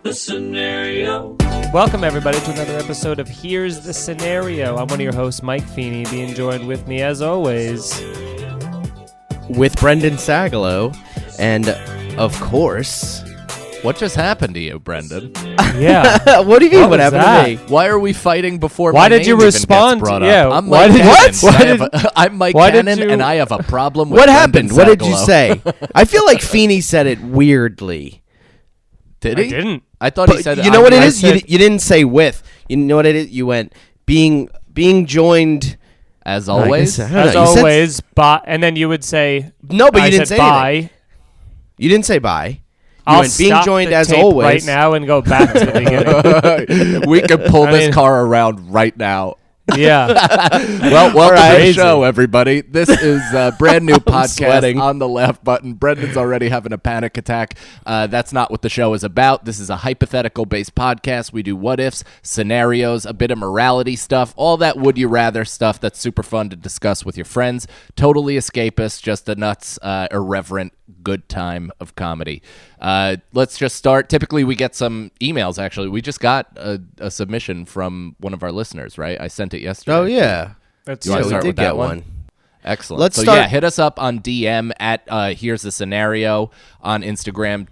the scenario. Welcome, everybody, to another episode of Here's the Scenario. I'm one of your hosts, Mike Feeney, being joined with me, as always, with Brendan Sagalow, and, of course... What just happened to you, Brendan? Yeah. What do you mean, what happened that? to me? Why are we fighting before Why my did name you even respond? gets brought Yeah, up? I'm why Mike did- Cannon, what? I'm Mike Why did Cannon, you- and I have a problem with What Brendan happened? What did you Sagalow. say? I feel like Feeny said it weirdly. Did I he? didn't. I thought But he said... you know what it I is? said- You didn't say with. You know what it is? You went being joined... As always? I don't know. As You said- always, bye. And then you would say... No, but I you didn't said say bye. anything. You didn't say bye. You I'll went being stop joined the as tape always. right now and go back to the beginning. We could pull I this mean- car around right now. Yeah. Well, welcome to the Crazy. show, everybody. This is a brand new podcast sweating. on the laugh button. Brendan's already having a panic attack. That's not what the show is about. This is a hypothetical-based podcast. We do what-ifs, scenarios, a bit of morality stuff, all that would-you-rather stuff that's super fun to discuss with your friends. Totally escapist, just a nuts, irreverent, good time of comedy. Let's just start. Typically, we get some emails, actually. We just got a submission from one of our listeners, right? I sent it yesterday. Oh, yeah. That's You wanna we start did with that get one? one. Excellent. Let's so start- yeah, hit us up on DM at Here's the Scenario on Instagram.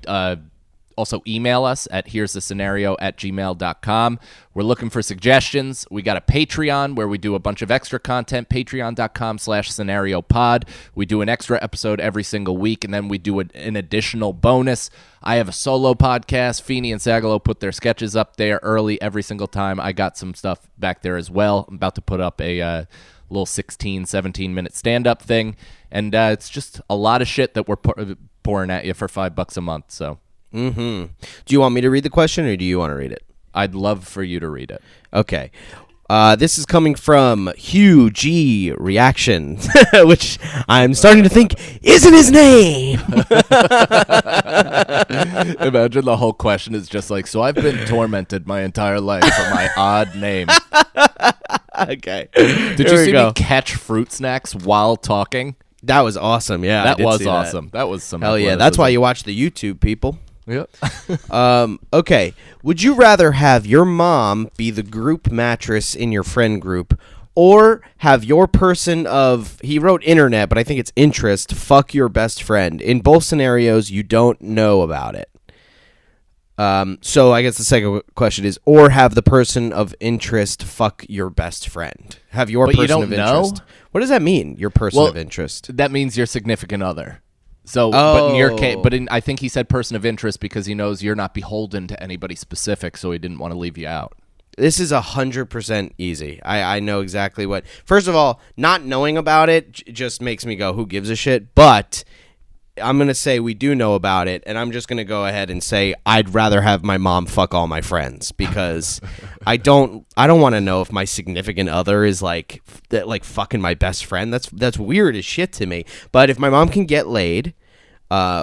Also email us at here'sthescenario@gmail.com. We're looking for suggestions. We got a Patreon where we do a bunch of extra content, patreon.com/scenariopod. We do an extra episode every single week, and then we do an additional bonus. I have a solo podcast. Feeny and Sagalow put their sketches up there early every single time. I got some stuff back there as well. I'm about to put up a little 16, 17-minute stand-up thing, and it's just a lot of shit that we're pouring at you for $5 a month, so... Mm-hmm. Do you want me to read the question, or do you want to read it? I'd love for you to read it. Okay. This is coming from Hugh G. Reaction, which I'm starting to think isn't his name. Imagine the whole question is just like, so I've been tormented my entire life for my odd name. Okay. Did Here you we see go. me catch fruit snacks while talking? That was awesome. Yeah, I That did was see that. awesome. That was some... Hell yeah. That's why you watch the YouTube, people. Yep. Okay. Would you rather have your mom be the group mattress in your friend group, or have your person of, he wrote internet, but I think it's interest, fuck your best friend? In both scenarios, you don't know about it. So I guess the second question is, or have the person of interest fuck your best friend. Have your But you person don't of know? interest. What does that mean? Your person Well, of interest. That means your significant other. So, but in your case, Oh. I think he said person of interest because he knows you're not beholden to anybody specific, so he didn't want to leave you out. This is 100% easy. I know exactly what. First of all, not knowing about it just makes me go, who gives a shit? But I'm going to say we do know about it, and I'm just going to go ahead and say I'd rather have my mom fuck all my friends, because I don't want to know if my significant other is like fucking my best friend. That's weird as shit to me. But if my mom can get laid,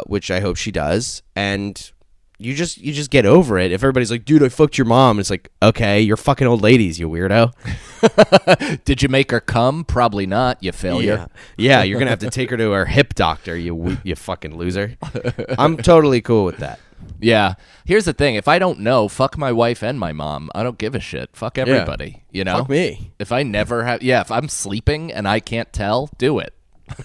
which I hope she does, and you just get over it. If everybody's like, dude, I fucked your mom, it's like, okay, you're fucking old ladies, you weirdo. Did you make her come? Probably not, you failure. Yeah, you're gonna have to take her to her hip doctor, you fucking loser. I'm totally cool with that. Yeah. Here's the thing. If I don't know, fuck my wife and my mom. I don't give a shit. Fuck everybody. You know? Fuck me. If I never have... Yeah, if I'm sleeping and I can't tell, do it.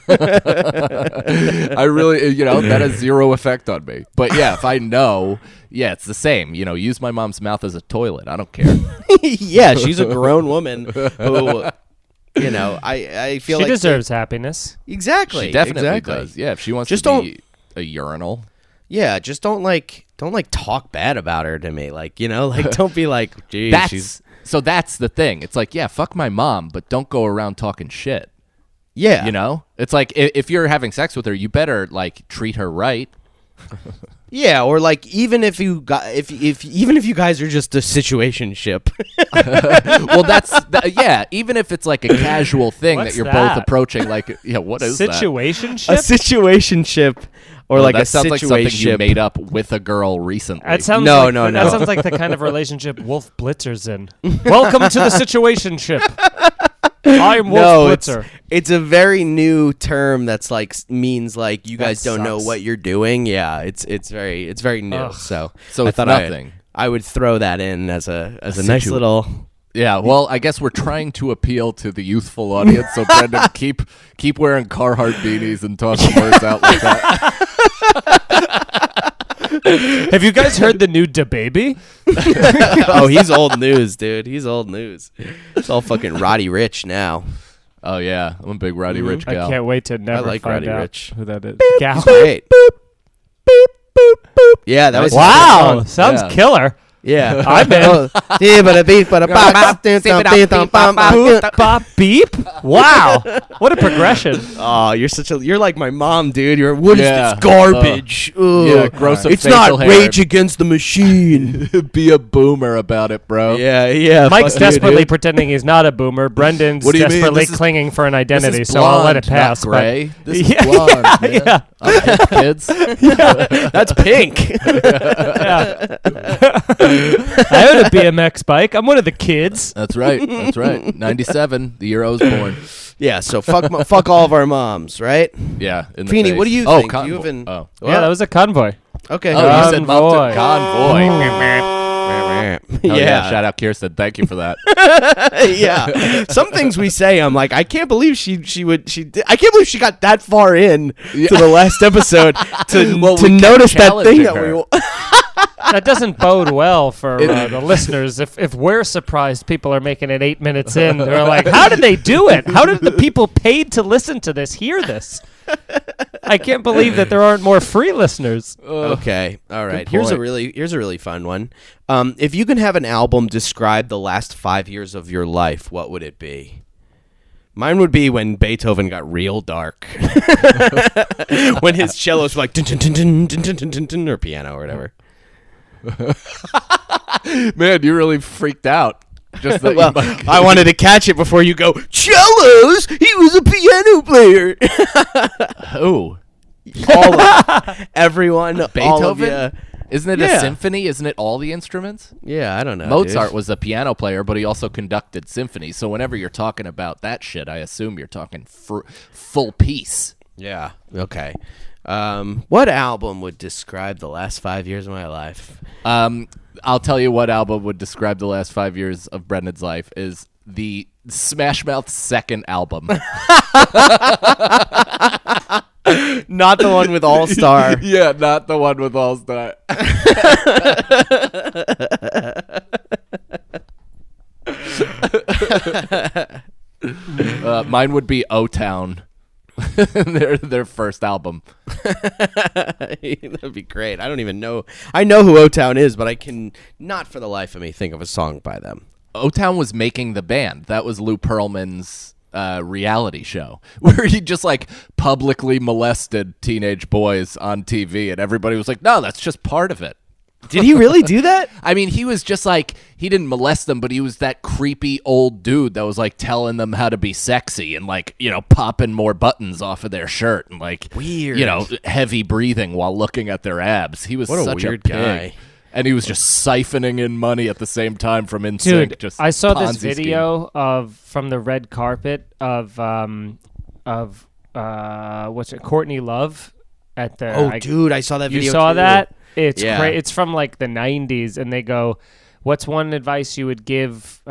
I really... that has zero effect on me. But yeah, if I know... Yeah, it's the same. Use my mom's mouth as a toilet. I don't care. Yeah, she's a grown woman who... I feel she like deserves happiness. Exactly. She definitely exactly. does. Yeah, if she wants Just to be a urinal... Yeah, just don't talk bad about her to me. Don't be like, geez, So that's the thing. It's like, yeah, fuck my mom, but don't go around talking shit. yeah. It's like if you're having sex with her, you better treat her right. Yeah, or even if you even if you guys are just a situationship. Well, yeah. Even if it's like a casual thing What's that you're that? both approaching, what is that? Situationship? A situationship, or Well, like that a sounds like something you situationship. made up with a girl recently. That sounds No. That sounds like the kind of relationship Wolf Blitzer's in. Welcome to the situationship. I'm Wolf Blitzer. It's a very new term that's like means like you guys don't know sucks. what you're doing. Yeah, it's very new. Ugh. So So I it's thought nothing. I would throw that in as a nice little. Yeah, well, I guess we're trying to appeal to the youthful audience. So Brendan, keep wearing Carhartt beanies and talking words out like that. Have you guys heard the new DaBaby? Oh, he's old news, dude. He's old news. It's all fucking Roddy Rich now. Oh yeah, I'm a big Roddy Rich I gal. can't wait to never like find Roddy out Rich. who that is. He's Gal. great. Yeah, that was Wow, sounds Yeah. killer. Yeah, I'm in. Bop beep. Wow, what a progression. Oh, you're like my mom, dude. What is Yeah. this garbage? Ugh. Yeah, gross It's facial not hair. Rage Against the Machine. Be a boomer about it, bro. yeah. Mike's fuck you, desperately dude. pretting he's not a boomer. Brendan's What do you mean? desperately This is- clinging for an This identity, is so I'll let it blonde, pass. Not but- gray. This is Yeah, blonde. man. yeah. I'm hip, kids. That's pink. I own a BMX bike. I'm one of the kids. That's right. That's right. 97, the year I was born. Yeah, so fuck all of our moms, right? Yeah. In the Feeny, face. what do you oh, think? Convoy. You haven't. Oh. Yeah, that was a convoy. Okay. Oh, you said Convoy. Convoy. yeah. Yeah. Shout out Kirsten. Thank you for that. Yeah. Some things we say, I'm like, I can't believe I can't believe she got that far in to the last episode to Well, we kept notice that thing challenging that her. we. That doesn't bode well for the listeners. If we're surprised people are making it 8 minutes in, they're like, how did they do it? How did the people paid to listen to this hear this? I can't believe that there aren't more free listeners. Okay. All right. Good point. Here's a really fun one. If you can have an album describe the last 5 years of your life, what would it be? Mine would be when Beethoven got real dark. When his cellos were like dun, dun, dun, dun, dun, dun, dun, dun, dun, or piano or whatever. Man, you really freaked out. Just that Well, you might- I wanted to catch it before you go, cellos! He was a piano player! Who? All of everyone, all of Beethoven? ya. Isn't it Yeah. a symphony? Isn't it all the instruments? Yeah, I don't know. Mozart dude. was a piano player, but he also conducted symphonies. So whenever you're talking about that shit, I assume you're talking full piece. Yeah. Okay. What album would describe the last 5 years of my life? I'll tell you what album would describe the last 5 years of Brendan's life is the Smash Mouth's second album. Not the one with All Star. Yeah, not the one with All Star. Mine would be O-Town. their first album. That'd be great. I don't even know. I know who O-Town is, but I can not for the life of me think of a song by them. O-Town was making the band. That was Lou Pearlman's reality show where he just like publicly molested teenage boys on TV, and everybody was like, "No, that's just part of it." Did he really do that? I mean, he was just like, he didn't molest them, but he was that creepy old dude that was like telling them how to be sexy and like, you know, popping more buttons off of their shirt and like, Weird. you know, heavy breathing while looking at their abs. He was What a such weird pig. guy. And he was just siphoning in money at the same time from NSYNC. Dude, Just I saw this Ponzi scheme. video from the red carpet of what's it, Courtney Love at the. Oh, dude, I saw that You video. saw too. that? It's Yeah. It's from like the 90s, and they go, "What's one advice you would give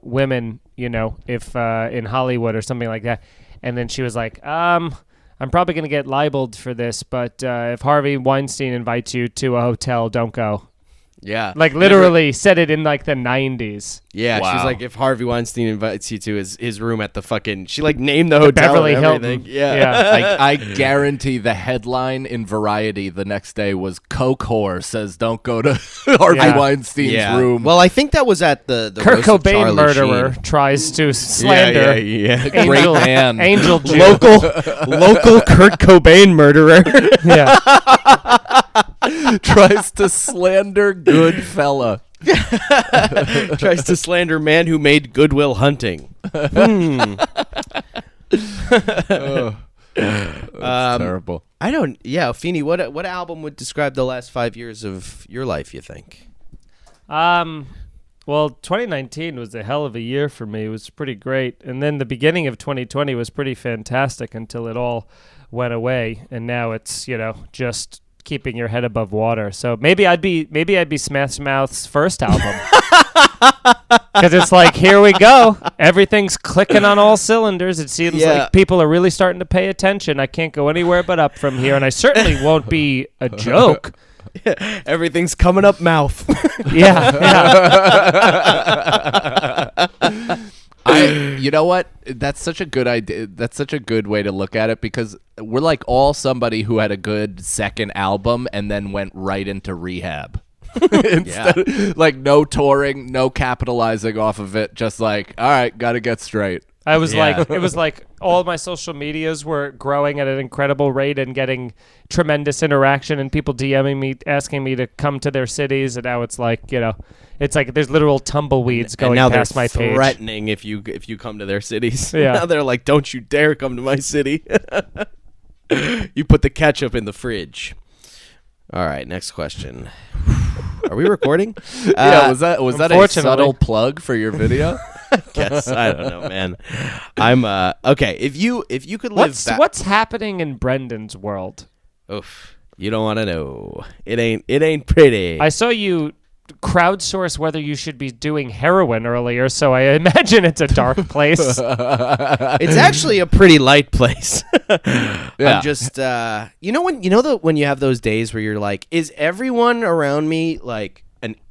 women, you know, if in Hollywood or something like that?" And then she was like, I'm probably gonna get libeled for this, but if Harvey Weinstein invites you to a hotel, don't go." Yeah. Like literally said it in like the 90s. Yeah, she's Wow. like, if Harvey Weinstein invites you to his room at the fucking, she like named the hotel Beverly and Hilton. everything. Yeah. I guarantee the headline in Variety the next day was "Coke whore says don't go to Harvey Yeah. Weinstein's room." Well, I think that was at the Kurt roast of Cobain Charlie murderer Sheen. tries to slander Yeah. Great Angel, man. Angel Jew. local Kurt Cobain murderer. Yeah. tries to slander good fella. Tries to slander man who made Goodwill Hunting. Terrible. I don't. Yeah, Feeny. What album would describe the last 5 years of your life? You think? Well, Well, 2019 was a hell of a year for me. It was pretty great. And then the beginning of 2020 was pretty fantastic until it all went away. And now it's, just keeping your head above water. So maybe I'd be Smash Mouth's first album. Because it's like, here we go. Everything's clicking on all cylinders. It seems like people are really starting to pay attention. I can't go anywhere but up from here. And I certainly won't be a joke. Everything's coming up mouth. Yeah. You know what? That's such a good idea. That's such a good way to look at it, because we're like all somebody who had a good second album and then went right into rehab. Like no touring, no capitalizing off of it. Just like, all right, got to get straight. I was like, it was like all my social medias were growing at an incredible rate and getting tremendous interaction and people DMing me, asking me to come to their cities. And now it's like, it's like there's literal tumbleweeds going past my page. Threatening if you come to their cities. Yeah. Now they're like, don't you dare come to my city. You put the ketchup in the fridge. All right, next question. Are we recording? Was that a subtle plug for your video? Guess I don't know, man. I'm okay. If you could live, what's happening in Brendan's world? Oof, you don't want to know. It ain't pretty. I saw you crowdsource whether you should be doing heroin earlier, so I imagine it's a dark place. It's actually a pretty light place. I'm just when you have those days where you're like, is everyone around me like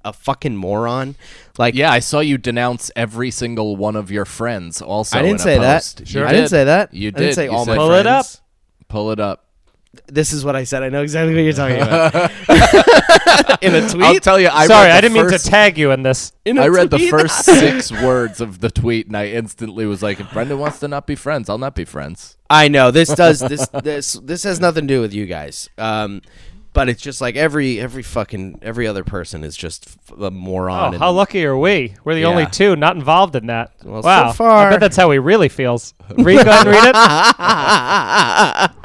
a fucking moron? Like, yeah, I saw you denounce every single one of your friends. Also, I didn't say that. Sure, I didn't say that. You did. I didn't say all my Pull friends. it up. Pull it up. This is what I said. I know exactly what you're talking about. In a tweet? I'll tell you. I didn't mean to tag you in this. I read the first 6 words of the tweet, and I instantly was like, if Brendan wants to not be friends, I'll not be friends. I know this has nothing to do with you guys. But it's just like every other person is just a moron. Oh, how lucky are we? We're the only two not involved in that. Well, wow. so far. I bet that's how he really feels. Read, go ahead and read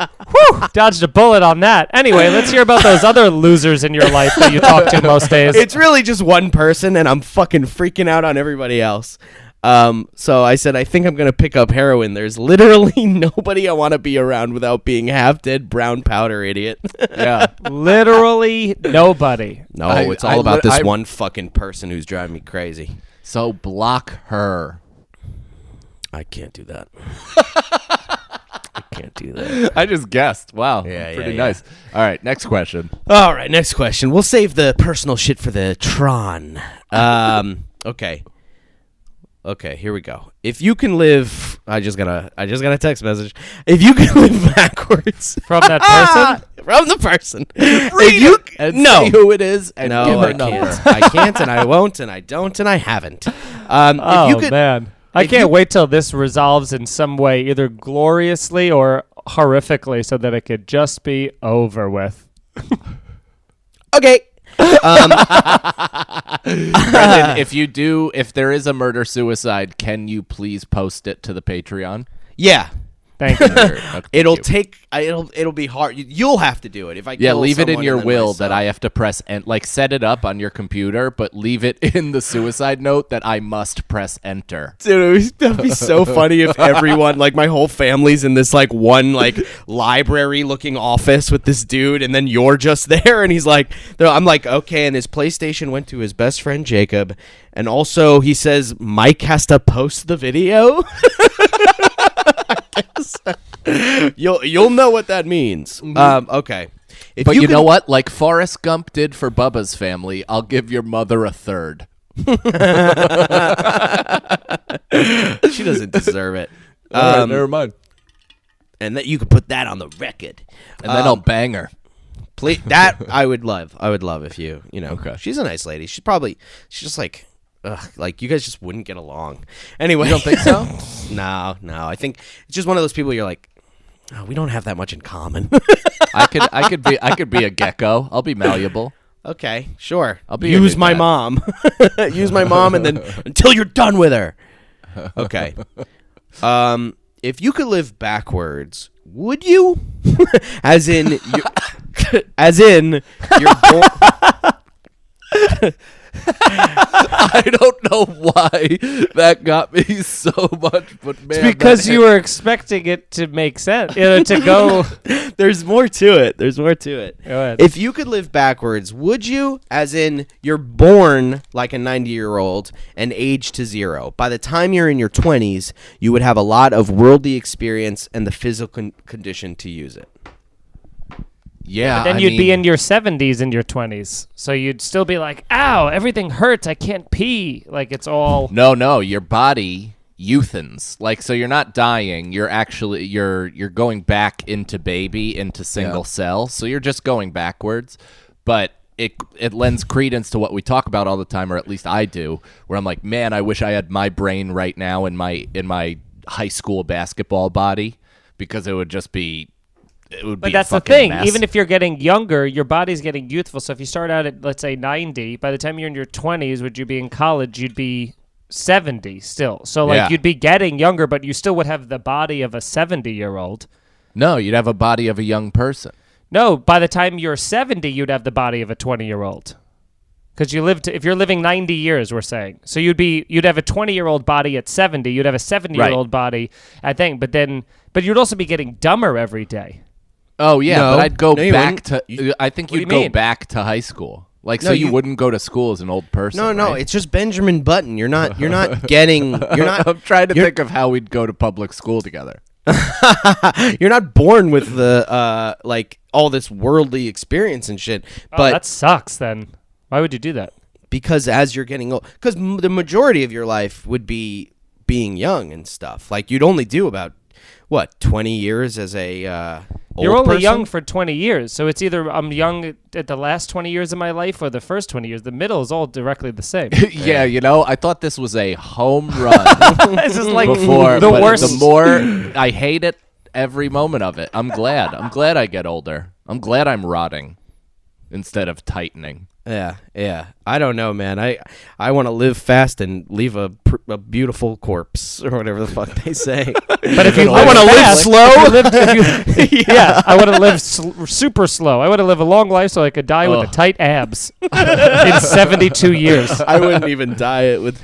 it. Whew, dodged a bullet on that. Anyway, let's hear about those other losers in your life that you talk to most days. It's really just one person, and I'm fucking freaking out on everybody else. So I said, I think I'm going to pick up heroin. There's literally nobody I want to be around without being half dead brown powder idiot. Yeah. Literally nobody. No, it's all about this one fucking person who's driving me crazy. So block her. I can't do that. I can't do that. I just guessed. Wow. Yeah, pretty yeah. nice. All right, next question. All right, next question. We'll save the personal shit for the Tron. Okay. Okay, here we go. If you can live, I just got a text message. If you can live backwards from that person, from the person, Read it and say who it is, and give her number. I can't, and I won't, and I don't, and I haven't. Oh if you could, man, I can't wait till this resolves in some way, either gloriously or horrifically, so that it could just be over with. Okay. Brendan, if there is a murder-suicide, can you please post it to the Patreon? Yeah. Thank you. It'll be hard. You'll have to do it if I. Yeah, kill leave it in someone your and then will myself. that I have to press and like set it up on your computer, but leave it in the suicide note that I must press enter. Dude, that'd be so funny if everyone, like my whole family's in this like one like library-looking office with this dude, and then you're just there, and he's like, I'm like, okay, and his PlayStation went to his best friend Jacob, and also he says Mike has to post the video. You'll know what that means. Okay. But you know what? Like Forrest Gump did for Bubba's family, I'll give your mother a third. She doesn't deserve it. All right, never mind. And that you could put that on the record. And then I'll bang her. Please, that I would love. I would love if you know. Okay. She's a nice lady. She's just like, like you guys just wouldn't get along. Anyway, You don't think so? No. I think it's just one of those people you're like, oh, we don't have that much in common. I could be a gecko. I'll be malleable. Okay, sure. I'll be use a my cat. mom. Use my mom, and then until you're done with her. Okay. If you could live backwards, would you? As in, you're born. I don't know why that got me so much, but man, It's because you were expecting it to make sense, to go. There's more to it. There's more to it. Go ahead. If you could live backwards, would you? As in, you're born like a 90-year-old and age to 0. By the time you're in your 20s, you would have a lot of worldly experience and the physical condition to use it. Yeah, Then you'd be in your 70s and your 20s. So you'd still be like, ow, everything hurts. I can't pee. Like, it's all. No, your body youthens. Like, so you're not dying. You're actually you're going back into baby, into single cell. So you're just going backwards. But it lends credence to what we talk about all the time, or at least I do, where I'm like, man, I wish I had my brain right now in my high school basketball body, because it would just be. But that's the thing. Mess. Even if you're getting younger, your body's getting youthful. So if you start out at, let's say, 90, by the time you're in your 20s, would you be in college, you'd be 70 still. So, like, you'd be getting younger, but you still would have the body of a 70-year-old. No, you'd have a body of a young person. No, by the time you're 70, you'd have the body of a 20-year-old. Because if you're living 90 years, we're saying. So you'd have a 20-year-old body at 70. You'd have a 70-year-old body, I think. But you'd also be getting dumber every day. Oh, yeah, No. but I'd go No, back to... I think you'd go mean? back to high school. Like, No, so you you- wouldn't go to school as an old person, No, right? it's just Benjamin Button. You're not getting. You're not. I'm trying to think of how we'd go to public school together. You're not born with the like all this worldly experience and shit. But that sucks, then. Why would you do that? because as you're getting old, because the majority of your life would be being young and stuff. Like you'd only do about 20 years as a You're old only person? young for 20 years. So it's either I'm young at the last 20 years of my life or the first 20 years. The middle is all directly the same. Yeah, I thought this was a home run This is like before. the but worst. The more I hate it, every moment of it. I'm glad. I'm glad I get older. I'm glad I'm rotting instead of tightening. Yeah. I don't know, man. I want to live fast and leave a beautiful corpse or whatever the fuck they say. But if you I want to live fast, slow. yeah, I want to live super slow. I want to live a long life so I could die with the tight abs in 72 years. I wouldn't even die with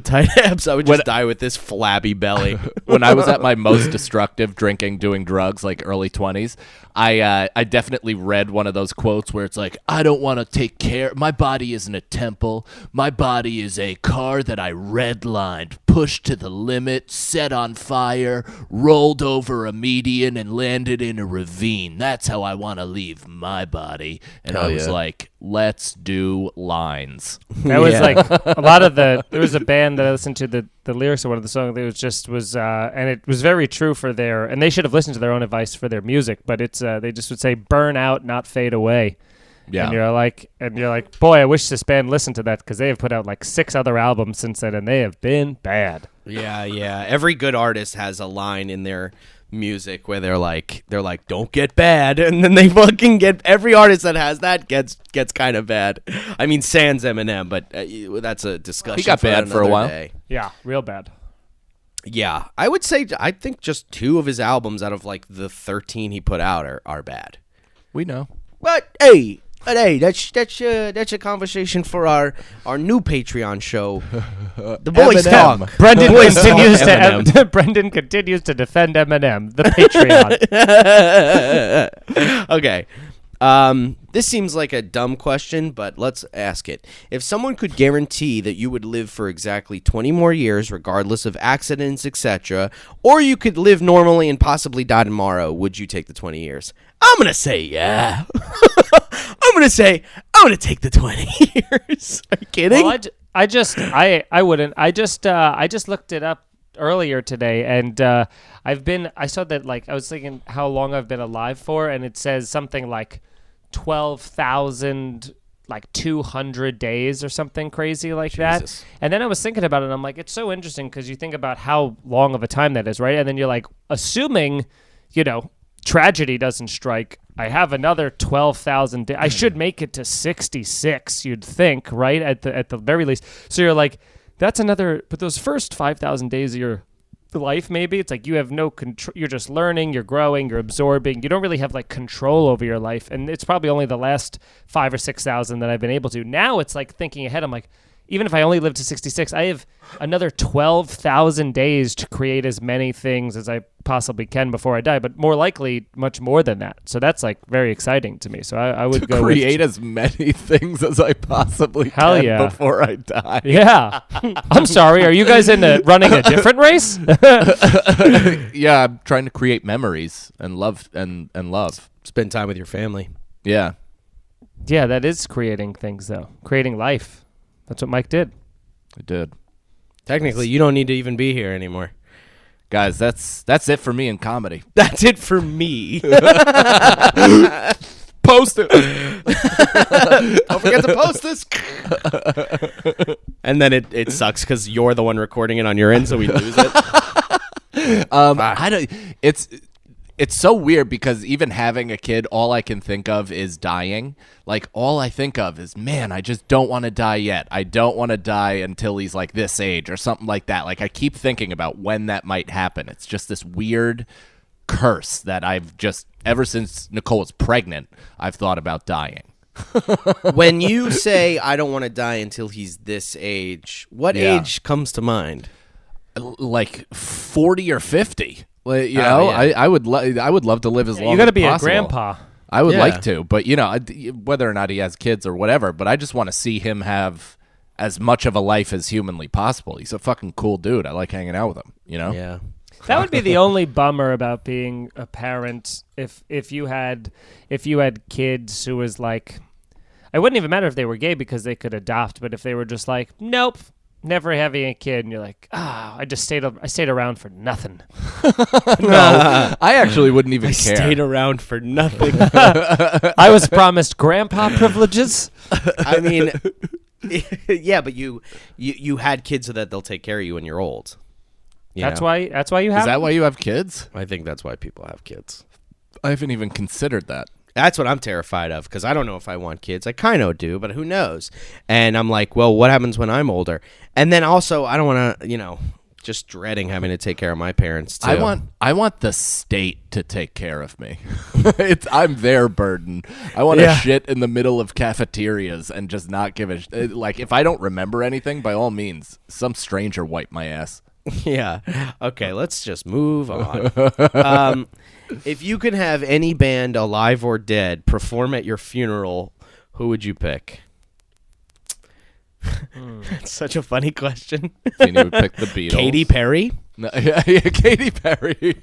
tight abs. I would just die with this flabby belly. When I was at my most destructive, drinking, doing drugs, like early 20s, I definitely read one of those quotes where it's like, I don't want to take care. My body isn't a temple. My body is a car that I redlined, pushed to the limit, set on fire, rolled over a median, and landed in a ravine. That's how I want to leave my body. And I was like, let's do lines. That was like a lot of there was a band that I listened to the lyrics of one of the songs. It was and it was very true for and they should have listened to their own advice for their music, but it's they just would say burn out, not fade away. Yeah. And you're like, boy, I wish this band listened to that, because they have put out like 6 other albums since then, and they have been bad. Yeah. Every good artist has a line in their music where they're like, don't get bad, and then they fucking get. Every artist that has that gets kind of bad. I mean, sans Eminem, but that's a discussion. He got bad for a while. Day. Yeah, real bad. Yeah, I think just 2 of his albums out of like the 13 he put out are bad. We know. But hey, that's a conversation for our new Patreon show, The Boys Eminem. Talk. Brendan continues to defend Eminem, the Patreon. Okay. This seems like a dumb question, but let's ask it. If someone could guarantee that you would live for exactly 20 more years, regardless of accidents, etc., or you could live normally and possibly die tomorrow, would you take the 20 years? I'm going to say yeah. I'm going to take the 20 years. Are you kidding? Well, I wouldn't. I just looked it up earlier today, and I saw that, like, I was thinking how long I've been alive for, and it says something like 12,000 like 200 days or something crazy like Jesus. that. And then I was thinking about it, and I'm like, it's so interesting because you think about how long of a time that is, right? And then you're like, assuming, tragedy doesn't strike, I have another 12,000 days. I should make it to 66, you'd think, right? At the very least. So you're like, that's another, but those first 5,000 days of your life. Maybe it's like you have no control. You're just learning, you're growing, you're absorbing. You don't really have like control over your life. And it's probably only the last 5,000 or 6,000 that I've been able to. Now it's like thinking ahead. I'm like, even if I only live to 66, I have another 12,000 days to create as many things as I possibly can before I die, but more likely much more than that. So that's like very exciting to me. So I would go create as many things as I possibly can before I die. Yeah. I'm sorry. Are you guys into running a different race? Yeah, I'm trying to create memories and love and love. Spend time with your family. Yeah. Yeah, that is creating things though. Creating life. That's what Mike did. I did. Technically, you don't need to even be here anymore. Guys, that's it for me in comedy. That's it for me. Post it. Don't forget to post this. And then it sucks because you're the one recording it on your end, so we lose it. I don't. It's so weird because even having a kid, all I can think of is dying. Like, all I think of is, man, I just don't want to die yet. I don't want to die until he's like this age or something like that. Like, I keep thinking about when that might happen. It's just this weird curse that I've just, ever since Nicole was pregnant, I've thought about dying. When you say, I don't want to die until he's this age, what age comes to mind? Like 40 or 50. You know, yeah. I would love to live as long as possible. You got to be a grandpa. I would like to, but you know, whether or not he has kids or whatever, but I just want to see him have as much of a life as humanly possible. He's a fucking cool dude. I like hanging out with him, you know? Yeah. That would be the only bummer about being a parent if you had kids who was like, it wouldn't even matter if they were gay because they could adopt, but if they were just like, nope, never having a kid, and you're like, I stayed around for nothing. No, I actually wouldn't even care. I stayed around for nothing. I was promised grandpa privileges. I mean, yeah, but you had kids so that they'll take care of you when you're old. That's why you have. Is that why you have kids? I think that's why people have kids. I haven't even considered that. That's what I'm terrified of because I don't know if I want kids. I kind of do, but who knows? And I'm like, well, what happens when I'm older? And then also, I don't want to, just dreading having to take care of my parents too. I want the state to take care of me. I'm their burden. I want to shit in the middle of cafeterias and just not give a like. If I don't remember anything, by all means, some stranger wipe my ass. Yeah. Okay, let's just move on. If you could have any band, alive or dead, perform at your funeral, who would you pick? That's such a funny question. Feeny would pick the Beatles. Katy Perry? No, yeah, Katy Perry. She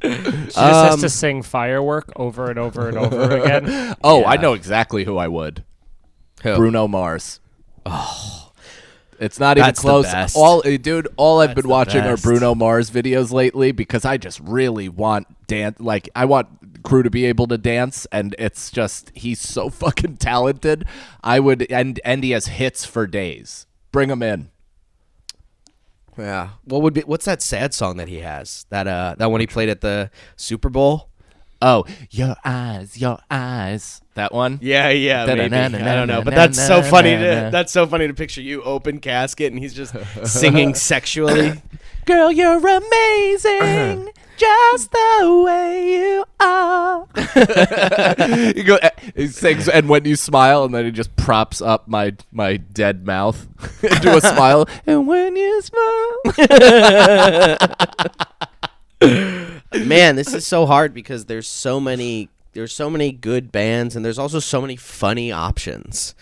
just has to sing Firework over and over and over again. Oh, yeah. I know exactly who I would. Who? Bruno Mars. Oh. It's not even close. All I've been watching are Bruno Mars videos lately because I just really want I want crew to be able to dance, and it's just he's so fucking talented. I would and he has hits for days. Bring him in. Yeah. What's that sad song that he has? That one he played at the Super Bowl? Oh, your eyes. That one? Yeah, maybe. I don't know, but that's so funny. That's so funny to picture you open casket and he's just singing sexually. Girl, you're amazing, just the way you are. He sings, and when you smile, and then he just props up my dead mouth into a smile. And when you smile. Man, this is so hard because there's so many good bands and there's also so many funny options.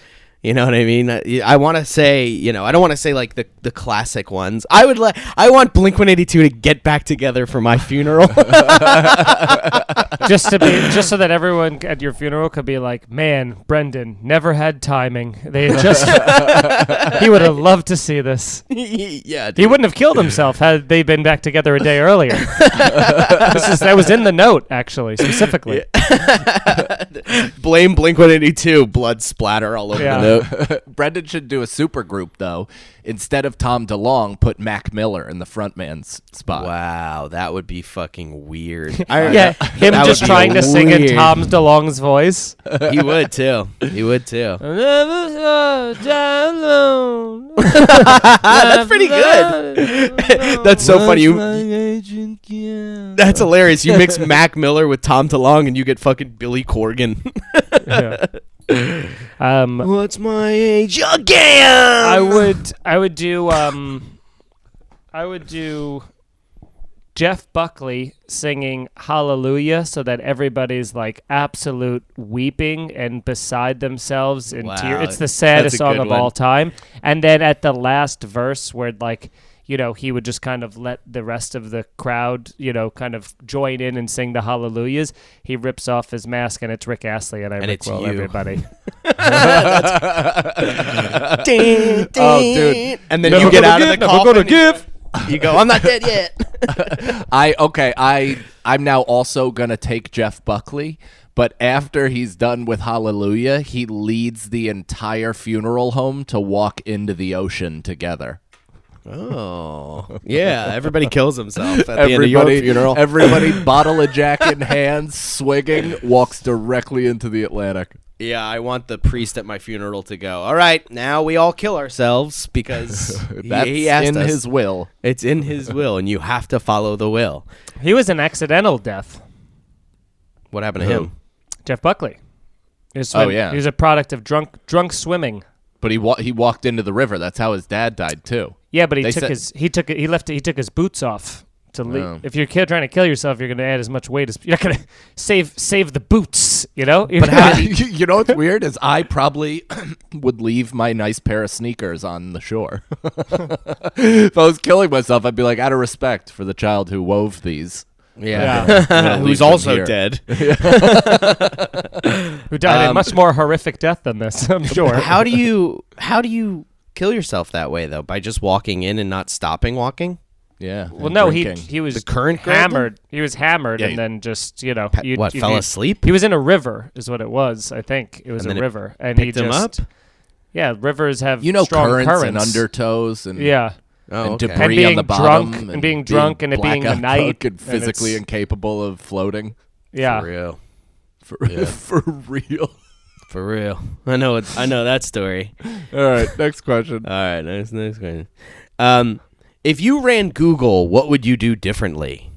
You know what I mean? I want to say, I don't want to say like the classic ones. I want Blink-182 to get back together for my funeral. just so that everyone at your funeral could be like, man, Brendan never had timing. He would have loved to see this. Yeah, dude. He wouldn't have killed himself had they been back together a day earlier. That was in the note, actually, specifically. Blame Blink-182, blood splatter all over the note. Brendan should do a super group though. instead of Tom DeLonge, put Mac Miller in the frontman's spot. Wow, that would be fucking weird. Him That just would be trying to sing in weird. Tom DeLonge's voice. He would too. He would too. That's pretty good. That's so funny. That's hilarious. You mix Mac Miller with Tom DeLonge and you get fucking Billy Corgan. What's my age again? I would do Jeff Buckley singing Hallelujah so that everybody's like absolute weeping and beside themselves in Wow, tears. It's the saddest that's a song good of one. all time. And then at the last verse where like, he would just kind of let the rest of the crowd, kind of join in and sing the hallelujahs. He rips off his mask and it's Rick Astley and it's rickroll you. everybody. Oh, dude. And then you get out of the coffin. We're gonna give. You go, I'm not dead yet. I'm now also gonna take Jeff Buckley, but after he's done with Hallelujah, he leads the entire funeral home to walk into the ocean together. Oh, yeah. Everybody kills himself at the end of your funeral. Everybody, bottle of Jack in hand, swigging, walks directly into the Atlantic. Yeah, I want the priest at my funeral to go, all right, now we all kill ourselves because That's he asked in us. his will. It's in his will, and you have to follow the will. He was an accidental death. What happened to Who? him? Jeff Buckley. He yeah. He was a product of drunk swimming. But he walked into the river. That's how his dad died too. Yeah, but he They took said- his boots off to leave. Oh. If you're trying to kill yourself, you're going to add as much weight as you're not going to save the boots. But how did You know what's weird is I probably would leave my nice pair of sneakers on the shore. If I was killing myself, I'd be like, out of respect for the child who wove these. Yeah. gonna leave Who's them also here. dead. who died a much more horrific death than this, I'm sure. How do you kill yourself that way though? By just walking in and not stopping walking? Yeah. Well, and no, drinking. he was The current hammered. He was hammered, Yeah, and then just What, fell asleep? He was in a river, is what it was. I think it was And a then it river, and he picked him just up? yeah. Rivers have strong currents and undertows and yeah. Oh, and okay. debris And being on the bottom drunk, and being drunk, and it being the blackout night, drunk and physically it's- incapable of floating. Yeah. For real. For real. For real. I know that story. All right, next question. All right, next question. If you ran Google, what would you do differently?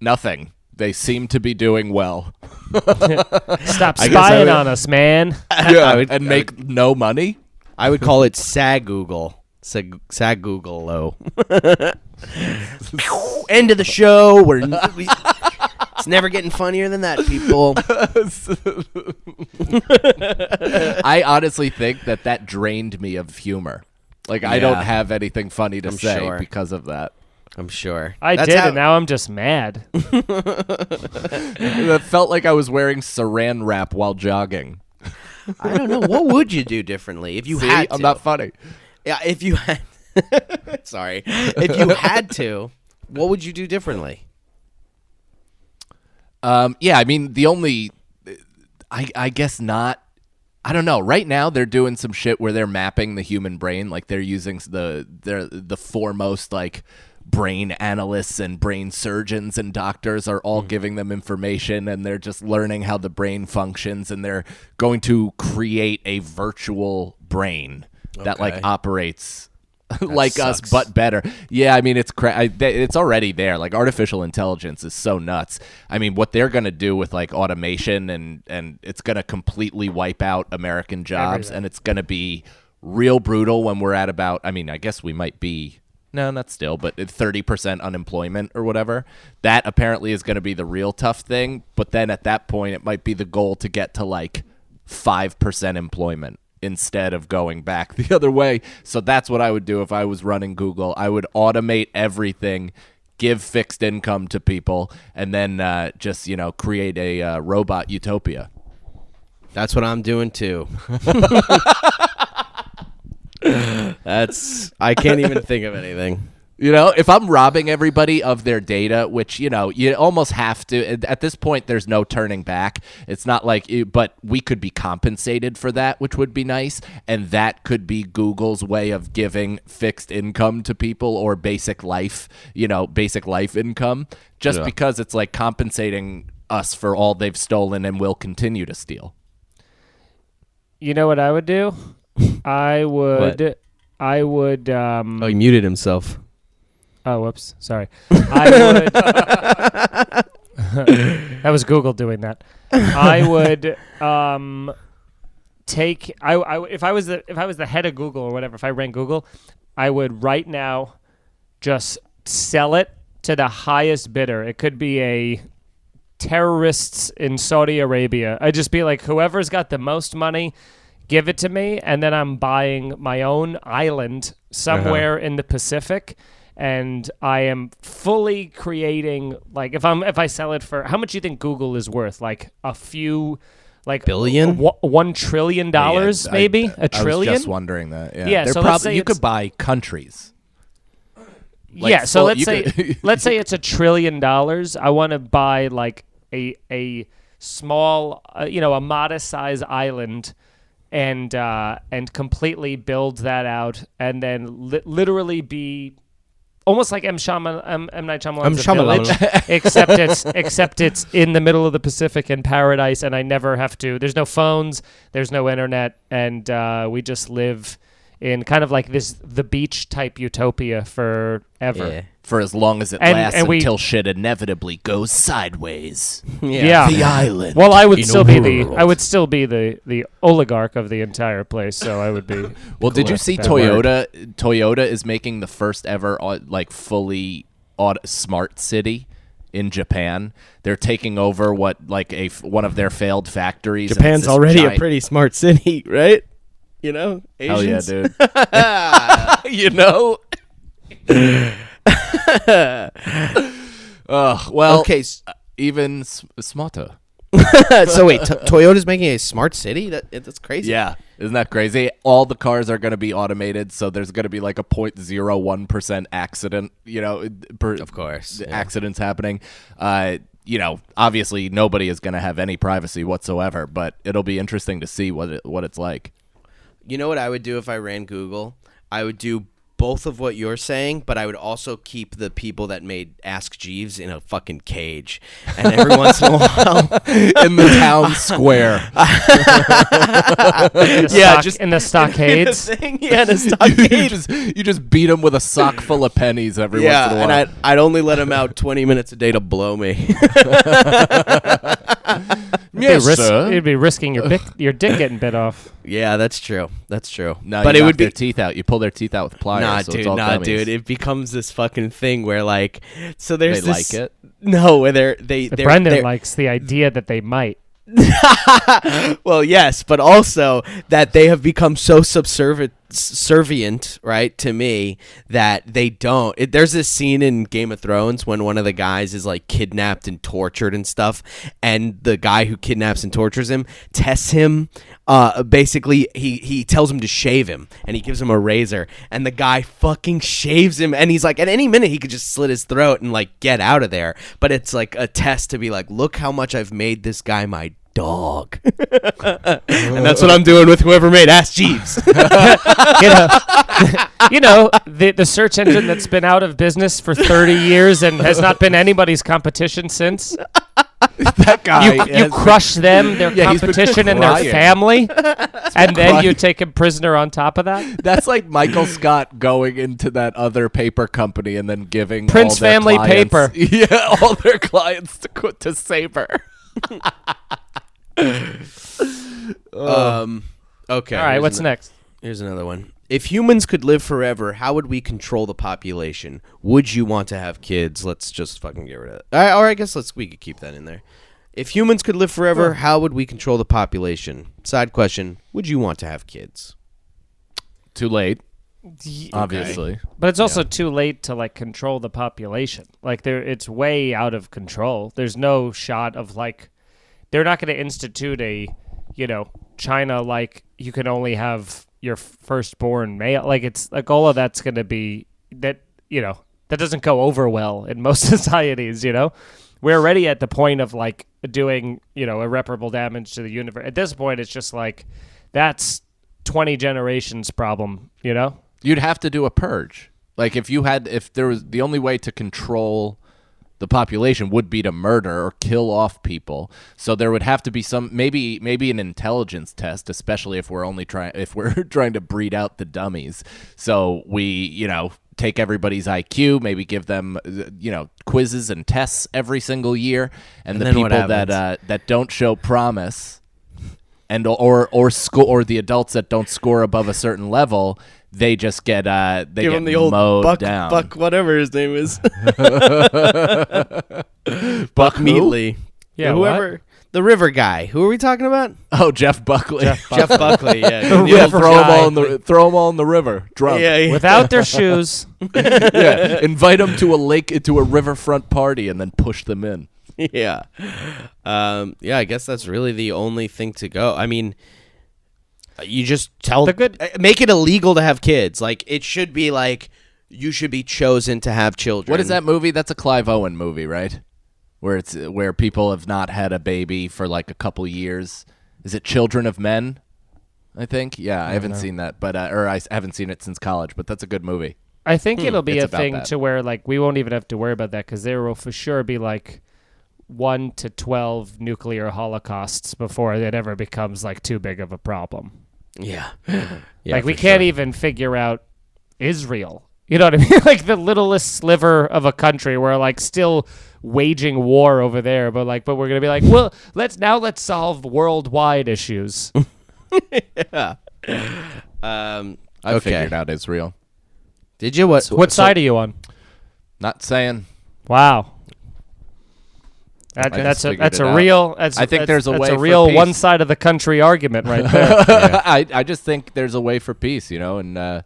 Nothing. They seem to be doing well. Stop I guess I spying would- on us, man. Yeah, and make no money. I would call it Sag Google. Sag Google low. End of the show. It's never getting funnier than that, people. I honestly think that drained me of humor. Like, I don't Yeah. have anything funny to I'm say sure. because of that. I'm sure. I That's did, how- and now I'm just mad. It felt like I was wearing saran wrap while jogging. I don't know. What would you do differently if you See? had to? I'm not funny. Yeah, if you had. Sorry. If you had to, what would you do differently? Yeah, I mean, the only, I guess not. I don't know. Right now, they're doing some shit where they're mapping the human brain. Like, they're using the foremost, like, brain analysts and brain surgeons and doctors are all giving them information, and they're just learning how the brain functions, and they're going to create a virtual brain that, like, Okay. operates like us, sucks. but better. Yeah, I mean, it's already there. Like, artificial intelligence is so nuts. I mean, what they're going to do with, like, automation and it's going to completely wipe out American jobs, Everything. and it's going to be real brutal when we're at about, I mean, I guess we might be, no, not still, but 30% unemployment or whatever. That apparently is going to be the real tough thing, but then at that point, it might be the goal to get to, like, 5% employment instead of going back the other way. So that's what I would do if I was running Google. I would automate everything, give fixed income to people, and then just, create a robot utopia. That's what I'm doing too. I can't even think of anything. If I'm robbing everybody of their data, which, you almost have to, at this point, there's no turning back. It's not like, but we could be compensated for that, which would be nice. And that could be Google's way of giving fixed income to people or basic life income, just because it's like compensating us for all they've stolen and will continue to steal. You know what I would do? I would. Oh, he muted himself. Oh, whoops. Sorry. I would. That was Google doing that. I would take. If I was the head of Google or whatever, if I ran Google, I would right now just sell it to the highest bidder. It could be a terrorists in Saudi Arabia. I'd just be like, whoever's got the most money, give it to me, and then I'm buying my own island somewhere in the Pacific, and I am fully creating, like, if I sell it for, how much do you think Google is worth? Like a few, like billion, $1 trillion, maybe a trillion. I was just wondering that. Yeah. So let's say you could buy countries. So let's say it's $1 trillion. I want to buy like a small, a modest sized island, and completely build that out, and then literally be almost like M. Night Shyamalan's Village, except it's in the middle of the Pacific in paradise, and I never have to. There's no phones, there's no internet, and we just live in kind of like the beach type utopia forever. Yeah. For as long as it lasts, until shit inevitably goes sideways. Yeah. The island. Well, I would still be the oligarch of the entire place, so I would be. Well, did you see Toyota? Toyota is making the first ever fully smart city in Japan. They're taking over one of their failed factories. Japan's already a pretty smart city, right? Asians. Hell yeah, dude. Well, okay, even smarter. So wait, Toyota's making a smart city? That's crazy. Yeah, isn't that crazy? All the cars are going to be automated, so there's going to be like a 0.01% accident. Of course, accidents happening. Obviously nobody is going to have any privacy whatsoever, but it'll be interesting to see what it's like. You know what I would do if I ran Google? I would do both of what you're saying, but I would also keep the people that made Ask Jeeves in a fucking cage. And every once in a while, in the town square. In the stockades. In the stockades. You just beat them with a sock full of pennies every once in a while. And I'd only let them out 20 minutes a day to blow me. Yes, sir. You'd be risking your dick getting bit off. Yeah, that's true. No, but it would would be their teeth out. You pull their teeth out with pliers. Dude. It becomes this fucking thing where so there's they this. Like it. No, where Brendan likes the idea that they might. Well, yes, but also that they have become so subservient, right, to me that they don't. There's this scene in Game of Thrones when one of the guys is like kidnapped and tortured and stuff, and the guy who kidnaps and tortures him tests him. Basically, he tells him to shave him, and he gives him a razor, and the guy fucking shaves him, and he's like, at any minute he could just slit his throat and like get out of there. But it's like a test to be like, look how much I've made this guy my dog. And that's what I'm doing with whoever made Ask Jeeves. The search engine that's been out of business for 30 years and has not been anybody's competition since. That guy. You crush them, their competition, and their family, and then you take him prisoner on top of that. That's like Michael Scott going into that other paper company and then giving Prince all their Family clients, Paper. Yeah, all their clients to Saber. Okay. All right, what's next? Here's another one. If humans could live forever, how would we control the population? Would you want to have kids? Let's just fucking get rid of it. Or I guess we could keep that in there. If humans could live forever, how would we control the population? Side question, would you want to have kids? Too late. Obviously. But it's also too late to control the population. It's way out of control. There's no shot of they're not going to institute a, China you can only have your firstborn male. It's all of that's going to be that, that doesn't go over well in most societies, you know? We're already at the point of like doing, you know, irreparable damage to the universe. At this point, it's just like that's 20 generations problem, you know? You'd have to do a purge. Like if there was the only way to control the population would be to murder or kill off people. So there would have to be some maybe an intelligence test, especially if we're trying to breed out the dummies. So we, you know, take everybody's IQ, maybe give them, you know, quizzes and tests every single year, and the people that don't show promise, and or the adults that don't score above a certain level, they just get give him the old mowed down. Buck, whatever his name is. Buck Meatley. Yeah, whoever. The river guy. Who are we talking about? Oh, Jeff Buckley. Jeff Buckley, yeah. Throw them all in the river. Drunk. Yeah. Without their shoes. Yeah. Invite them to a riverfront party and then push them in. Yeah. Yeah, I guess that's really the only thing to go. I mean, you just make it illegal to have kids. Like, it should be like you should be chosen to have children. What is that movie? That's a Clive Owen movie, right? Where people have not had a baby for like a couple years. Is it Children of Men? I think. Yeah, I haven't seen that, but I haven't seen it since college. But that's a good movie. I think it'll be It's a about thing that. to where like we won't even have to worry about that because there will for sure be like 1 to 12 nuclear holocausts before it ever becomes like too big of a problem. Yeah. Like we can't even figure out Israel. You know what I mean? Like the littlest sliver of a country. We're like still waging war over there, but we're gonna be like, well, let's solve worldwide issues. Yeah. I figured out Israel. Did you? What side are you on? Not saying. Wow. I That's think there's a way That's a for real peace. one side of the country argument right there. I just think there's a way for peace, you know, and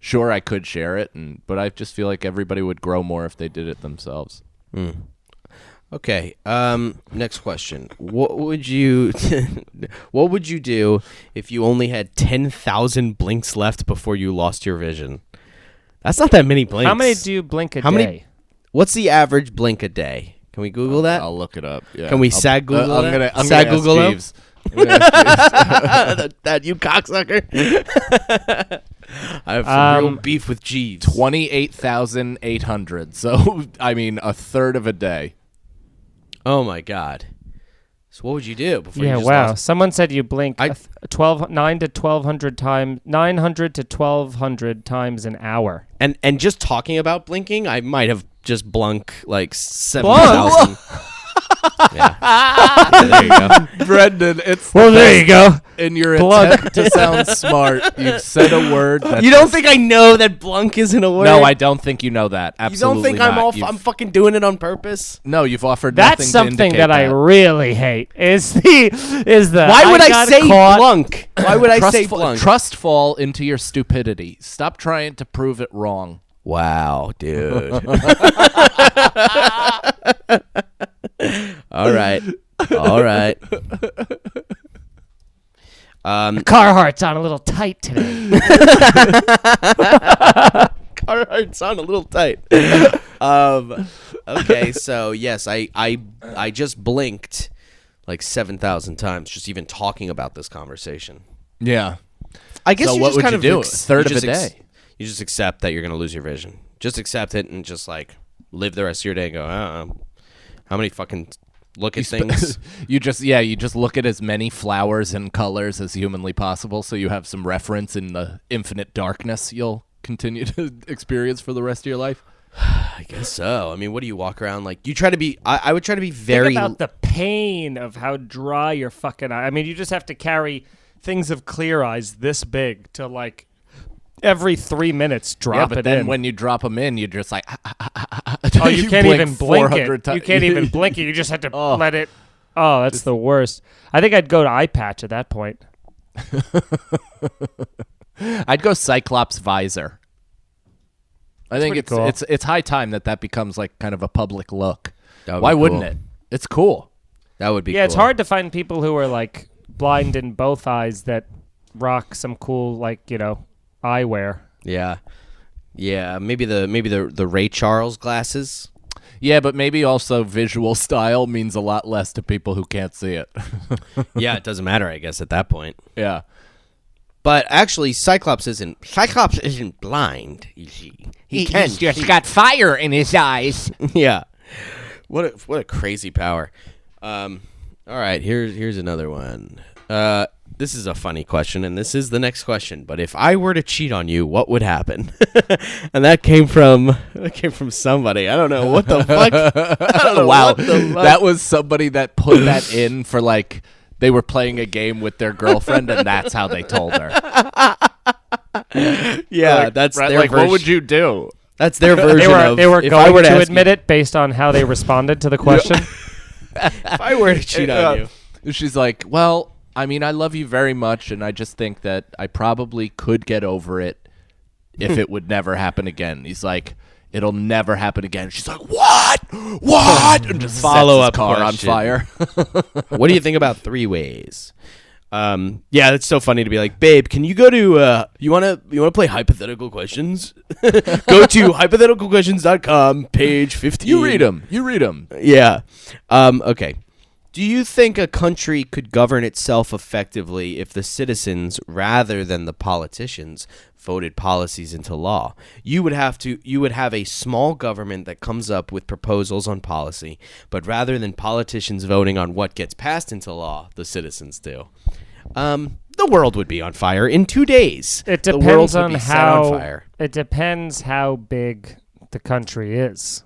sure I could share it, but I just feel like everybody would grow more if they did it themselves. Okay. Next question. What would you do if you only had 10,000 blinks left before you lost your vision? That's not that many blinks. How many do you blink a day? What's the average blink a day? Can we Google that? I'll look it up. Yeah. Can we sag Google that? I'm Sag gonna Google ask him? Jeeves. I'm gonna ask Jeeves. that you cocksucker. I have some real beef with Jeeves. 28,800. So, I mean, a third of a day. Oh my god. So what would you do before you Yeah, just wow. lost? Someone said you blink 900 to 1,200 times, 900 to 1,200 times an hour. And just talking about blinking, I might have just blunk like 7,000. Yeah, there you go. Brendan, it's Well, there you go. in your Blunk. attempt to sound smart, you've said a word that You don't think I know that blunk isn't a word? No, I don't think you know that. You Absolutely don't think not. I'm fucking doing it on purpose? No, you've offered That's nothing to something indicate that I really hate. Is the Why would I got say caught- blunk? Why would I say blunk? Trust fall into your stupidity. Stop trying to prove it wrong. Wow, dude. All right. Carhartt's on a little tight today. Carhartt's on a little tight. Okay, so yes, I just blinked like 7,000 times just even talking about this conversation. Yeah. I guess So you what just would kind you of do? A third of a day. You just accept that you're going to lose your vision. Just accept it and just like live the rest of your day and go, how many fucking look at things? You just look at as many flowers and colors as humanly possible so you have some reference in the infinite darkness you'll continue to experience for the rest of your life. I guess so. I mean, what do you walk around like? You try to be. I would try to be very. Think about the pain of how dry your fucking eye. I mean, you just have to carry things of clear eyes this big to like every 3 minutes drop Yeah, but it then in. when you drop them in, you're just like, Oh, you can't even blink 400 it. times. You can't even blink it. You just have to let it. Oh, that's the worst. I think I'd go to eye patch at that point. I'd go Cyclops visor. I think pretty cool. it's high time that becomes like kind of a public look. That would be Why cool. wouldn't it? It's cool. That would be. Yeah, it's cool. hard to find people who are like blind in both eyes that rock some cool eyewear. Yeah. Yeah, maybe the Ray Charles glasses. Yeah, but maybe also visual style means a lot less to people who can't see it. Yeah, it doesn't matter, I guess, at that point. Yeah. But actually, Cyclops isn't blind. You see, he can. He's just got fire in his eyes. Yeah. What a crazy power. All right, here's another one. This is a funny question, and this is the next question. But if I were to cheat on you, what would happen? And that came from somebody. I don't know what the fuck. I don't know Wow, what the fuck. that was somebody that put that in for like they were playing a game with their girlfriend, and that's how they told her. Yeah, that's Right, their like, version. what would you do? That's their version of. They were if I going were to ask admit it based on how they responded to the question. If I were to cheat on you. She's like, well, I mean, I love you very much, and I just think that I probably could get over it if it would never happen again. He's like, it'll never happen again. She's like, what? And just Follow-up sets his car question. on fire. What do you think about 3-ways? Yeah, it's so funny to be like, babe, can you go to you wanna play hypothetical questions? Go to hypotheticalquestions.com, page 15. You read them. Yeah. Okay. Do you think a country could govern itself effectively if the citizens, rather than the politicians, voted policies into law? You would have a small government that comes up with proposals on policy, but rather than politicians voting on what gets passed into law, the citizens do. The world would be on fire in 2 days. It The world depends would on be set on how. fire. It depends how big the country is.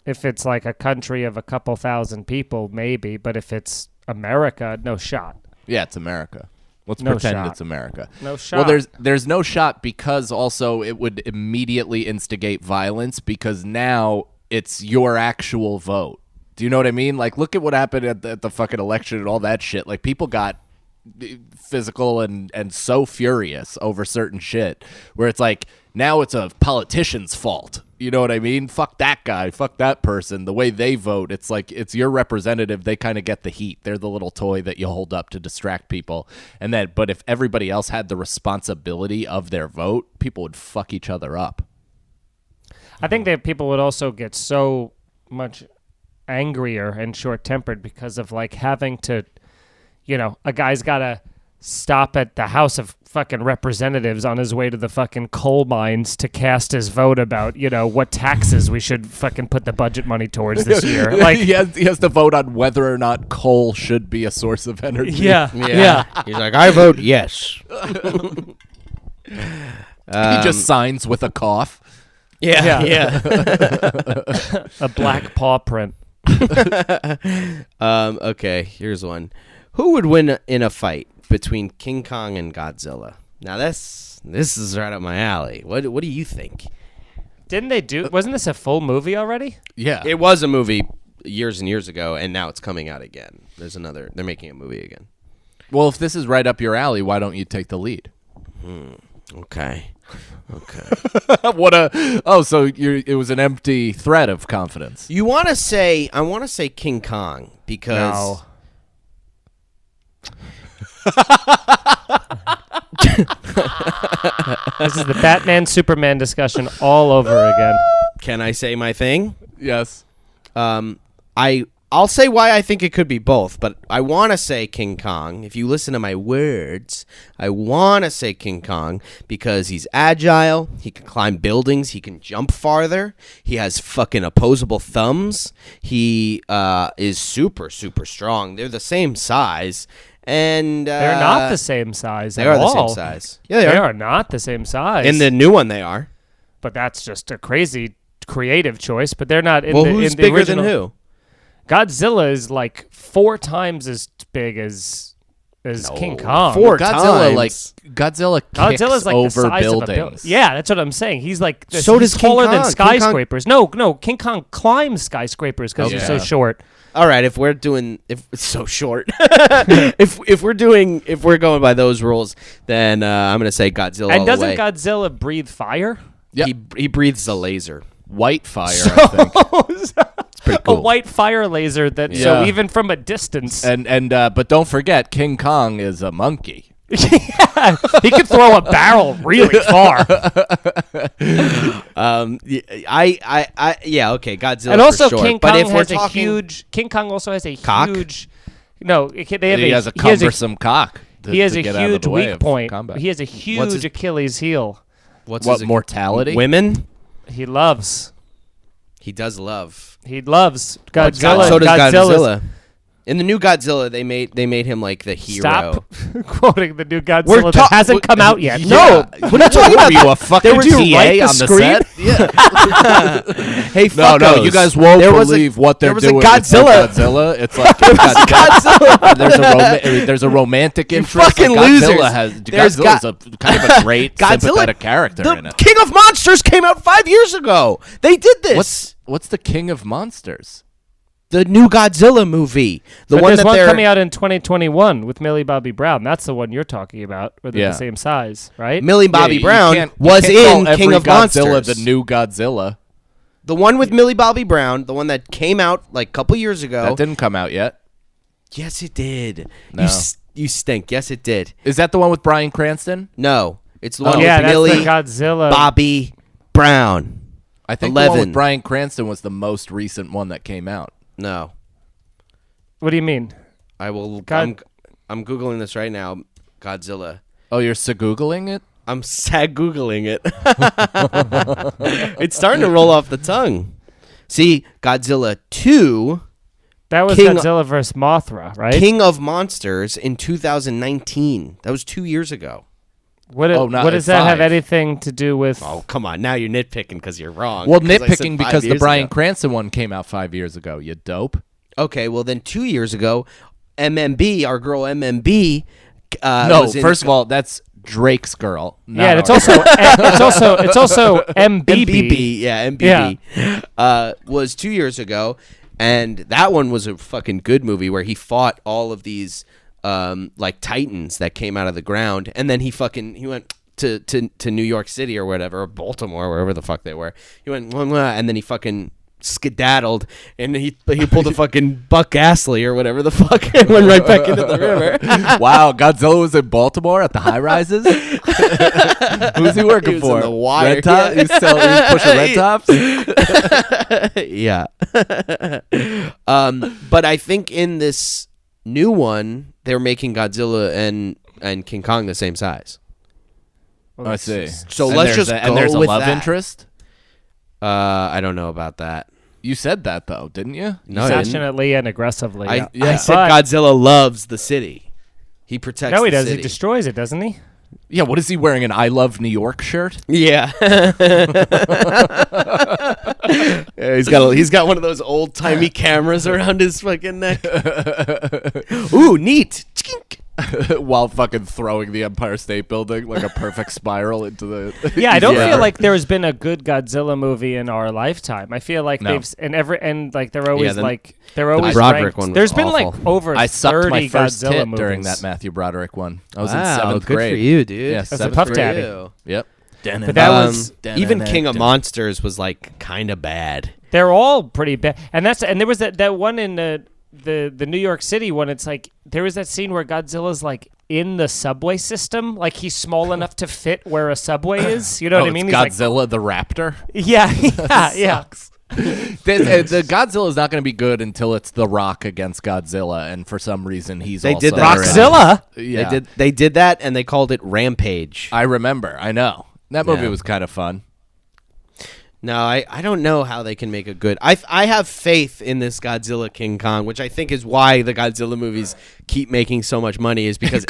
If it's like a country of a couple thousand people, maybe. But if it's America, no shot. Yeah, it's America. Let's No pretend shot. it's America. No shot. Well, there's no shot because also it would immediately instigate violence because now it's your actual vote. Do you know what I mean? Like, look at what happened at the fucking election and all that shit. Like, people got physical and so furious over certain shit where it's like now it's a politician's fault. You know what I mean? Fuck that guy. Fuck that person. The way they vote, it's like it's your representative. They kind of get the heat. They're the little toy that you hold up to distract people. And then, but if everybody else had the responsibility of their vote, people would fuck each other up. I think that people would also get so much angrier and short-tempered because of like having to, you know, a guy's got to stop at the House of fucking Representatives on his way to the fucking coal mines to cast his vote about, you know, what taxes we should fucking put the budget money towards this year. Like, he has to vote on whether or not coal should be a source of energy. yeah. He's like, I vote yes. He just signs with a cough. Yeah. A black paw print. Okay, here's one. Who would win in a fight between King Kong and Godzilla? Now this is right up my alley. What do you think? Didn't they do? Wasn't this a full movie already? Yeah. It was a movie years and years ago, and now it's coming out again. They're making a movie again. Well, if this is right up your alley, why don't you take the lead? Okay. So it was an empty threat of confidence. I want to say King Kong because No. This is the Batman Superman discussion all over again. Can I say my thing? Yes. I'll say why I think it could be both, but I want to say King Kong. If you listen to my words, I want to say King Kong because he's agile, he can climb buildings, he can jump farther, he has fucking opposable thumbs, he is super, super strong. They're the same size, and They're not the same size They at are all. the same size. Yeah, They are not the same size. In the new one, they are. But that's just a crazy creative choice. But they're not in Well, the who's in the bigger original. than who? Godzilla is like 4 times as big as King Kong. Godzilla times. kicks Godzilla's like the over size of a building. buildings. Yeah, that's what I'm saying. He's like So he's does King taller than Kong. King Kong- skyscrapers. No, King Kong climbs skyscrapers because he's so Yeah. short. All right, if it's so short, if we're going by those rules, then I'm gonna say Godzilla. And all doesn't the way. Godzilla breathe fire? Yep. He breathes a laser. White fire, I think. It's pretty cool. A white fire laser that Yeah. so even from a distance. And but don't forget, King Kong is a monkey. Yeah, he could throw a barrel really far. Yeah, okay, Godzilla. And also, for sure. King But Kong if we're has a talking, huge. King Kong also has a Cock? huge. No, they have He has a cumbersome cock. He has a get out of huge the way weak of point. combat. He has a huge his- Achilles heel. what's What his- mortality? Women. He loves. He does love. He loves Godzilla. So does Godzilla's- Godzilla. In the new Godzilla, they made him like the hero. Stop quoting the new Godzilla We're that hasn't come out yet. No, what are you talking about? Were you a fucking Would you TA write the on the screen? set? Yeah. Hey, No, fuckos. you guys won't There was believe what they're there was a doing with Godzilla. Godzilla. It's like Godzilla. There's a romantic interest. fucking Like losers. There's Godzilla's a kind of a great sympathetic character in The it. King of Monsters came out 5 years ago. They did this. What's the King of Monsters? The new Godzilla movie? The But one there's that one they're coming out in 2021 with Millie Bobby Brown. That's the one you're talking about, where they're Yeah. the same size, right? Millie Bobby Yeah, you Brown can't was call in King every of Godzilla Monsters. the new Godzilla. The one with Millie Bobby Brown, the one that came out like a couple years ago. That didn't come out yet. Yes, it did. No. You stink. Yes, it did. Is that the one with Bryan Cranston? No, it's the one yeah, with that's Millie the Godzilla. Bobby Brown. I think the one 11. with Bryan Cranston was the most recent one that came out. No, What do you mean? I will. God- I'm googling this right now. Godzilla. Oh, you're Googling it? I'm sad googling it. It's starting to roll off the tongue. See, Godzilla 2, That was King- Godzilla versus Mothra, right? King of Monsters in 2019. That was 2 years ago. What not does at that have 5. anything to do with? Oh, come on. Now you're nitpicking because you're wrong. Well, 'Cause I said nitpicking 5 because the years Bryan ago. Cranston one came out 5 years ago. You dope. Okay, well then 2 years ago, MMB, our girl MMB. No, was in- first of all, that's Drake's girl. not Yeah, and it's ours. also MBB. MBB, yeah, MBB, was 2 years ago, and that one was a fucking good movie where he fought all of these like titans that came out of the ground, and then he went to New York City or whatever, or Baltimore, wherever the fuck they were. He went, "Mwah, mwah," and then he fucking skedaddled, and he pulled a fucking Buck Astley or whatever the fuck, and went right back into the river. Wow, Godzilla was in Baltimore at the high rises. Who's he working He was for? in the wire, Red top? yeah. He's pushing red tops. Yeah. But I think in this new one, they're making Godzilla and King Kong the same size. I see. So And let's there's just and go there's a with love that. interest. I don't know about that. You said that though, didn't you? No, I didn't. Passionately and aggressively. I Yeah. said But- Godzilla loves the city. He protects No, he the does. He city. destroys it, doesn't he? Yeah. What is he wearing? An I Love New York shirt? Yeah. Yeah, he's got one of those old timey cameras around his fucking neck. Ooh, neat. While fucking throwing the Empire State Building like a perfect spiral into the. Yeah, I don't Yeah. feel like there's been a good Godzilla movie in our lifetime. I feel like No. they're always the- like they're always Broderick ranked. one was There's been like awful. over I sucked 30 my first Godzilla tit movies during that Matthew Broderick one. I was in Wow, 7th good grade. for you, dude. Yeah, That's a 7th puff grade. daddy. Yep. But that was even King of Monsters was like kind of bad. they're all pretty bad. And there was that one in the New York City one. It's like there was that scene where Godzilla's like in the subway system, like he's small enough to fit where a subway is. You know what I mean? It's He's like, Godzilla the Raptor. yeah, yeah. The Godzilla is not going to be good until it's The Rock against Godzilla, and for some reason he's They also did that Rockzilla. Yeah, They did that, and they called it Rampage. I remember. I know that movie Yeah. was kind of fun. No, I don't know how they can make a good. I have faith in this Godzilla King Kong, which I think is why the Godzilla movies keep making so much money, is because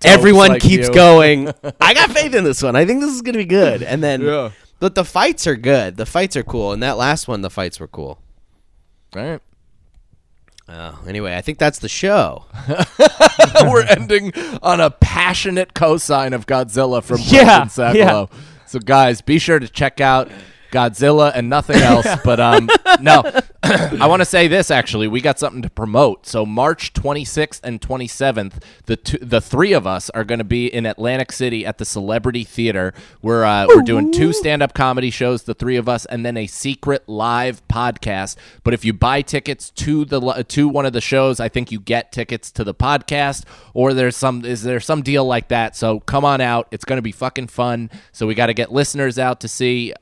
everyone like keeps you. going. I got faith in this one. I think this is gonna be good. And then, Yeah. but the fights are good. The fights are cool. And that last one, the fights were cool. All right. Anyway, I think that's the show. We're ending on a passionate cosign of Godzilla from Yeah, Brendan Sagalow. So, guys, be sure to check out Godzilla and nothing else. But no, I want to say this, actually. We got something to promote. So March 26th and 27th, the three of us are going to be in Atlantic City at the Celebrity Theater. We're doing 2 stand-up comedy shows, the three of us, and then a secret live podcast. But if you buy tickets to one of the shows, I think you get tickets to the podcast, or there's some deal like that. So come on out. It's going to be fucking fun. So we got to get listeners out to see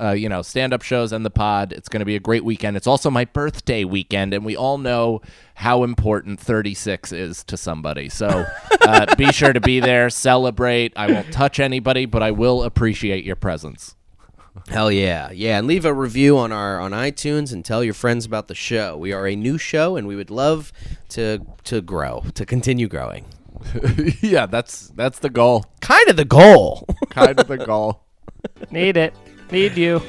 stand-up shows and the pod. It's going to be a great weekend. It's also my birthday weekend, and we all know how important 36 is to somebody. So be sure to be there, celebrate. I won't touch anybody, but I will appreciate your presence. Hell yeah. Yeah, and leave a review on iTunes and tell your friends about the show. We are a new show, and we would love to continue growing. Yeah, that's the goal. Kind of the goal. Kind of the goal. Need it. Need you.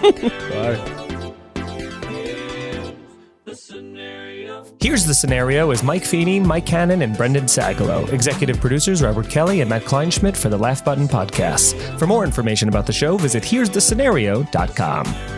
Bye. Here's the Scenario is Mike Feeney, Mike Cannon, and Brendan Sagalow. Executive producers Robert Kelly and Matt Kleinschmidt for the Laugh Button Podcast. For more information about the show, visit here'sthescenario.com.